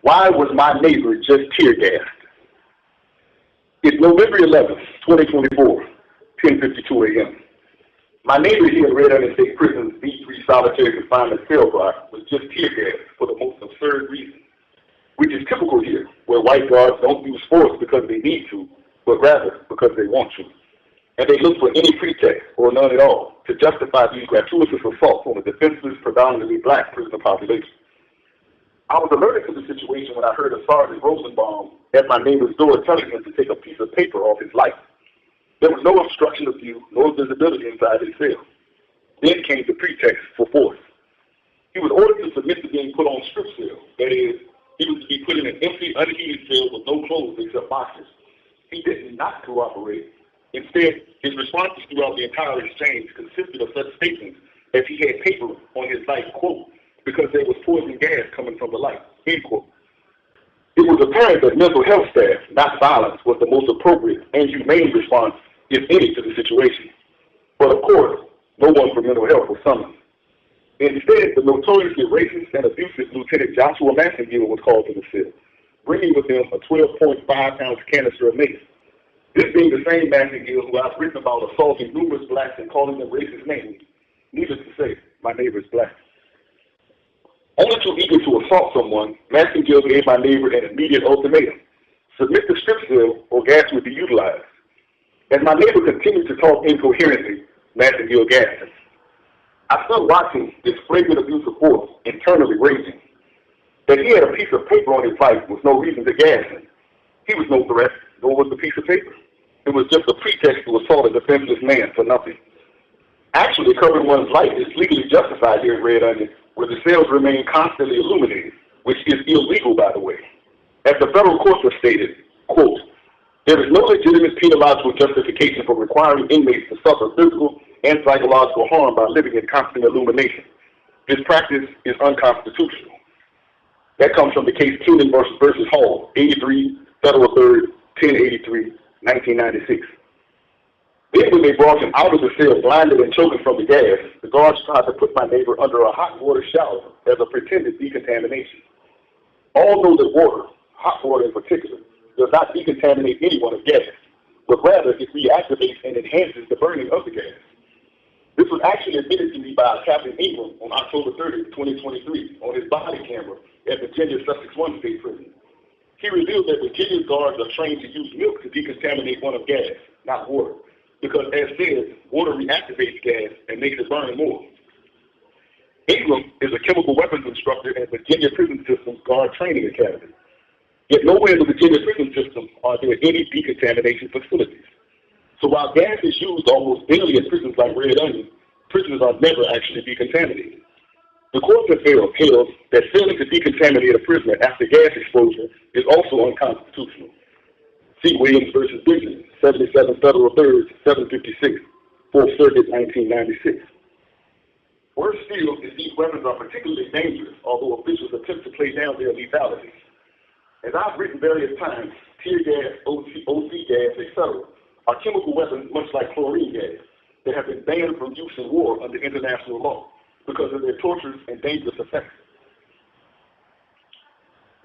Why was my neighbor just tear gassed? It's November 11th, 2024, 10:52 a.m. My neighbor here at Red Onion State Prison's B3 solitary confinement cell block was just tear gassed for the most absurd reason, which is typical here, where white guards don't use force because they need to, but rather because they want to. And they look for any pretext, or none at all, to justify these gratuitous assaults on a defenseless, predominantly black prisoner population. I was alerted to the situation when I heard a Sergeant Rosenbaum at my neighbor's door telling him to take a piece of paper off his life. There was no obstruction of view, no visibility inside his cell. Then came the pretext for force. He was ordered to submit to being put on strip cell. That is, he was to be put in an empty, unheated cell with no clothes except boxers. He did not cooperate. Instead, his responses throughout the entire exchange consisted of such statements as he had paper on his life, quote, because there was poison gas coming from the light, end quote. It was apparent that mental health staff, not violence, was the most appropriate and humane response, if any, to the situation. But of course, no one from mental health was summoned. Instead, the notoriously racist and abusive Lieutenant Joshua Massengill was called to the cell, bringing with him a 12.5-ounce canister of mace. This being the same Massengill who I've written about assaulting numerous blacks and calling them racist names. Needless to say, my neighbor is black. Only too eager to assault someone, Massengill gave my neighbor an immediate ultimatum: submit to strip cell or gas would be utilized. As my neighbor continued to talk incoherently, Massengill gasped. I stood watching this flagrant abuse of force, internally raging. That he had a piece of paper on his life was no reason to gas him. He was no threat, nor was the piece of paper. It was just a pretext to assault a defenseless man for nothing. Actually, covering one's life is legally justified here at Red Onion, where the cells remain constantly illuminated, which is illegal, by the way. As the federal courts have stated, quote, there is no legitimate penological justification for requiring inmates to suffer physical and psychological harm by living in constant illumination. This practice is unconstitutional. That comes from the case Keenan versus Hall, 83, Federal 3rd, 1083, 1996. Then when they brought him out of the cell blinded and choking from the gas, the guards tried to put my neighbor under a hot water shower as a pretended decontamination. All know that water, hot water in particular, does not decontaminate anyone of gas, but rather it reactivates and enhances the burning of the gas. This was actually admitted to me by Captain Ingram on October 30, 2023, on his body camera at Virginia Sussex 1 State Prison. He revealed that Virginia's guards are trained to use milk to decontaminate one of gas, not water, because as said, water reactivates gas and makes it burn more. Ingram is a chemical weapons instructor at Virginia Prison System's Guard Training Academy. Yet nowhere in the Virginia prison system are there any decontamination facilities. So while gas is used almost daily in prisons like Red Onion, prisoners are never actually decontaminated. The courts have held that failing to decontaminate a prisoner after gas exposure is also unconstitutional. See Williams versus Benjamin, 77 Federal 3rd, 756, 4th Circuit, 1996. Worse still is these weapons are particularly dangerous, although officials attempt to play down their lethality. As I've written various times, tear gas, OC gas, etc., are chemical weapons much like chlorine gas that have been banned from use in war under international law because of their torturous and dangerous effects.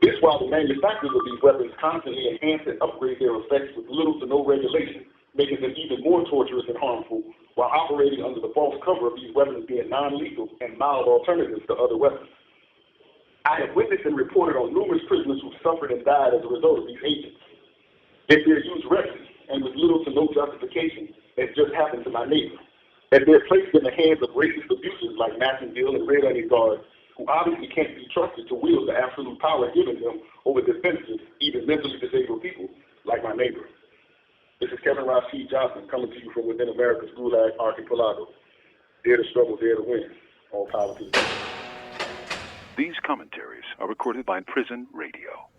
This while the manufacturers of these weapons constantly enhance and upgrade their effects with little to no regulation, making them even more torturous and harmful while operating under the false cover of these weapons being non-lethal and mild alternatives to other weapons. I have witnessed and reported on numerous prisoners who suffered and died as a result of these agents. Yet their use reckless and with little to no justification, as just happened to my neighbor, as they're placed in the hands of racist abusers like Massengill and Red Onion guards, who obviously can't be trusted to wield the absolute power given them over defenseless, even mentally disabled people like my neighbor. This is Kevin Rashid Johnson coming to you from within America's Gulag Archipelago. Dare to struggle, dare to win. All power to the people. These commentaries are recorded by Prison Radio.